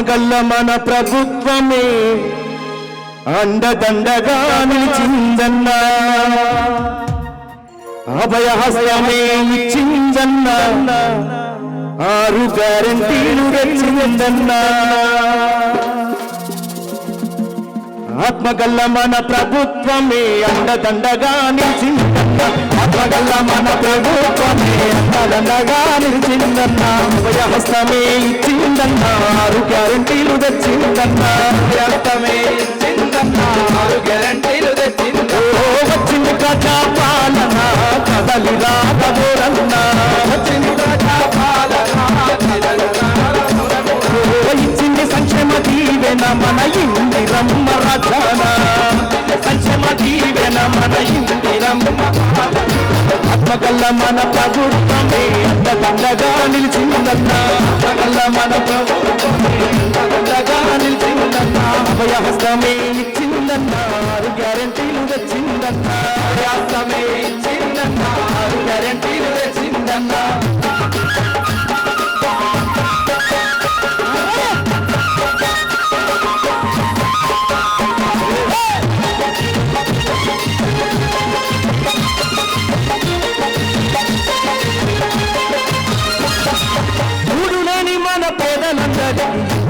ఆత్మగల్ల మన ప్రభుత్వమే అండదండగా నిలిచిందన్నా, అభయహస్తమే ఇచ్చిందన్నా, 6 గ్యారెంటీలు తెచ్చిందన్నా. ఆత్మగల్ల మన ప్రభుత్వమే అండదండగా నిలిచిందన్నా, ఆత్మగల్ల మన ప్రభుత్వమే అండదండగా నిలిచిందన్నా, అభయహస్తమే ఇచ్చిందన్నా, 6 గ్యారెంటీలు తెచ్చిందన్నా. హస్తమే ఇచ్చిందన్నా, 6 గ్యారెంటీలు తెచ్చిందన్నా. వచ్చింది ప్రజాపాలన కదలి రాఘవోరన్నా, వచ్చింది ప్రజాపాలన కదలి రాఘవోరన్నా. ఇచ్చింది సంక్షేమ దీవెన మన ఇందిరమ్మ రాజాన, సంక్షేమ దీవెన మన ఇందిరమ్మ. ఆత్మగల్ల మన ప్రభుత్వమే అండదండగా నిలిచిందన్నా, ఆత్మగల్ల మన ప్రభుత్వమే అండదండగా నిలిచిందన్నా, అభయహస్తమే ఇచ్చిందన్నా, 6 గ్యారెంటీలు తెచ్చిందన్నా, హస్తమే ఇచ్చిందన్నా, 6 గ్యారెంటీలు తెచ్చిందన్నా.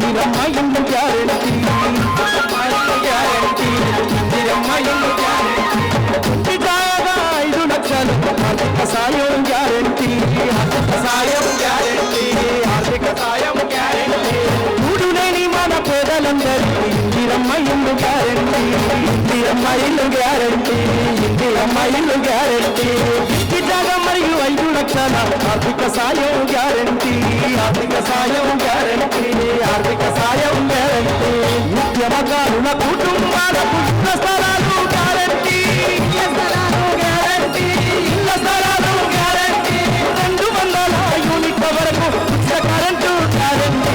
ఇందిరమ్మ ఇల్లు గ్యారెంటీ, ఇందిరమ్మ ఇల్లు గ్యారెంటీ. ఇంటికాగా 5 లక్షలు ఆర్థిక సాయం గ్యారెంటీ, ఆర్థిక సాయం గ్యారెంటీ, ఆర్థిక సాయం గ్యారెంటీ. కూడులేని మన పేదలందరికీ ఇందిరమ్మ ఇల్లు గ్యారెంటీ, ఇందిరమ్మ ఇల్లు గ్యారెంటీ, ఇందిరమ్మ ఇల్లు గ్యారెంటీ. ఇంటికాగా మరియు 5 లక్షల ఆర్థిక సాయం గ్యారెంటీ, ఆర్థిక సాయం గ్యారెంటీ, ఆర్థిక సాయం గ్యారెంటీ. ఉద్యమకారుల కుటుంబాలకు ఇళ్ల స్థలాలు గ్యారెంటీ, ఇళ్ల స్థలాలు గ్యారెంటీ, ఇళ్ల స్థలాలు గ్యారెంటీ. 200 యూనిట్ల వరకు ఉచిత కరెంటు గ్యారెంటీ.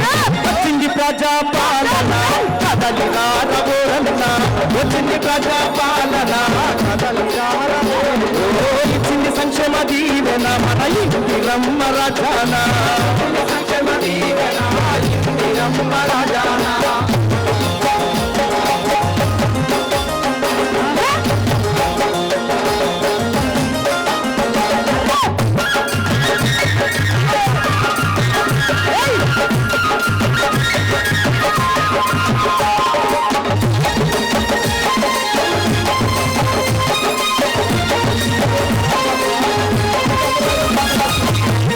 వచ్చింది ప్రజాపాలన కదలి రాఘవోరన్నా, వచ్చింది ప్రజాపాలన కదలి రాఘవోరన్నా. ఇచ్చింది సంక్షేమ దీవెన మన ఇందిరమ్మ రాజానా, సంక్షేమ దీవెన ఇందిరమ్మ రాజానా.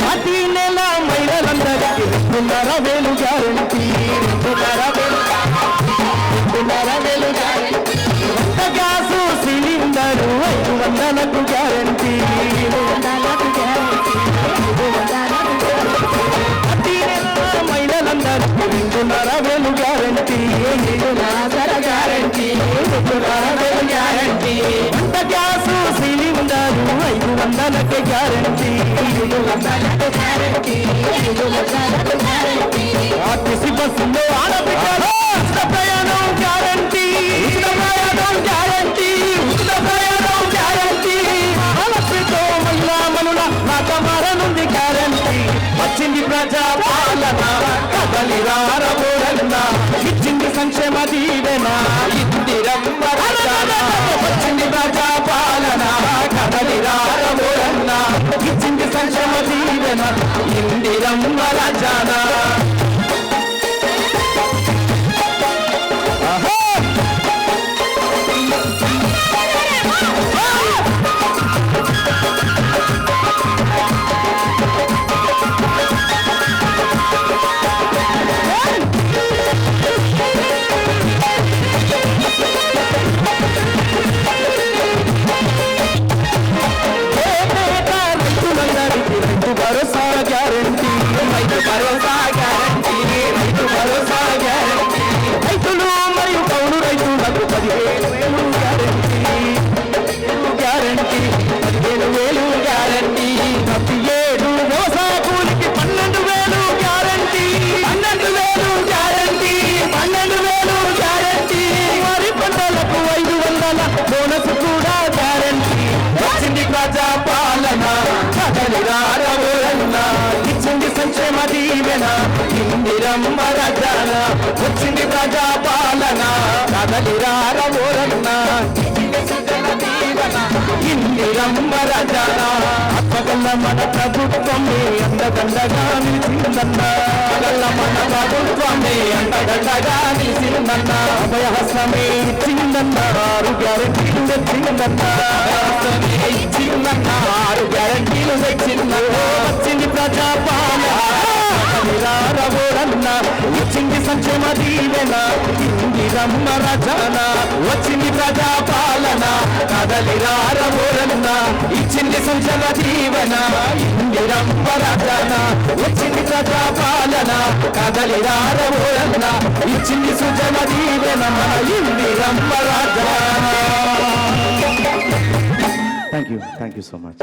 ప్రతి నెల మహిళలందరికీ 2,500 గ్యారెంటీ, 2,500 గ్యారెంటీ. కొత్త గ్యాసు సిలిండరు 500కు గ్యారెంటీ, 500కు గ్యారెంటీ. ప్రతి నెల మహిళలందరికీ 2,500 గ్యారెంటీ, 2,500 గ్యారెంటీ, 2,500 గ్యారెంటీ. కొత్త గ్యాసు సిలిండరు 500కు గ్యారెంటీ, 500కు గ్యారెంటీ, 500కు గ్యారెంటీ. ఆర్టీసీ బస్సులో ఆడబిడ్డలు ఉచిత ప్రయాణం గ్యారెంటీ, ఉచిత ప్రయాణం గ్యారెంటీ, ఉచిత ప్రయాణం గ్యారెంటీ. మహాలక్ష్మితో మహిళా మనుల నాటమారనుంది గ్యారెంటీ. వచ్చింది ప్రజాపాలన కదలి రాఘవోరన్నా, ఇచ్చింది సంక్షేమ దీవెన ఇందిరమ్మ రాజానా. వచ్చింది ప్రజాపాలన కదలి రాఘవోరన్నా, ఇచ్చింది సంక్షేమ దీవెన Indiramma రాజానా. Rythu Bharosa guarantee, Rythu Bharosa guarantee, Rythu Bharosa guarantee. రైతులు మరియు కౌలు రైతులకు 15,000 గ్యారెంటీ, గ్యారెంటీ, 15,000 గ్యారెంటీ. ప్రతి ఏడు వ్యవసాయ కూలికి 12,000 గ్యారెంటీ, 12,000 గ్యారెంటీ, 12,000 గ్యారెంటీ. వరి పంటలకు 500 బోనస్ కూడా గ్యారెంటీ. వచ్చింది ప్రజాపాలన కదలి రాఘవోరన్నా, ఇచ్చింది సంక్షేమ దీవెన ఇందిరమ్మ రాజానా. ప్రజాపాలన కదలిరారవోరన్న సుజల దీవెన ఇందిరమ్మ రచన అప్పగల్ల మన ప్రభుత్వమే అండదండగా నిలిచిందన్న అగల్ల మన ప్రభుత్వమే అండదండగా నిలిచిందన్న అభయహస్తమే ఇచ్చిందన్న 6 గ్యారెంటీలు తెచ్చిందన్న అభయహస్తమే ఇచ్చిందన్న 6 గ్యారెంటీలు తెచ్చిందన్న వచ్చింది ప్రజాపాలన కదలిరారవోరన్న వచ్చింది సంక్షేమ దీవెన ఇందిరమ్మ రచన వచ్చింది ప్రజాపాలన కదలిరారవోరన్న ఇచ్చింది సంక్షేమ దీవెన ఇందిరమ్మ రచన వచ్చింది ప్రజాపాలన కదలిరారవోరన్న ఇచ్చింది సుజన దీవెన మన ఇందిరమ్మ రచన. Thank you so much.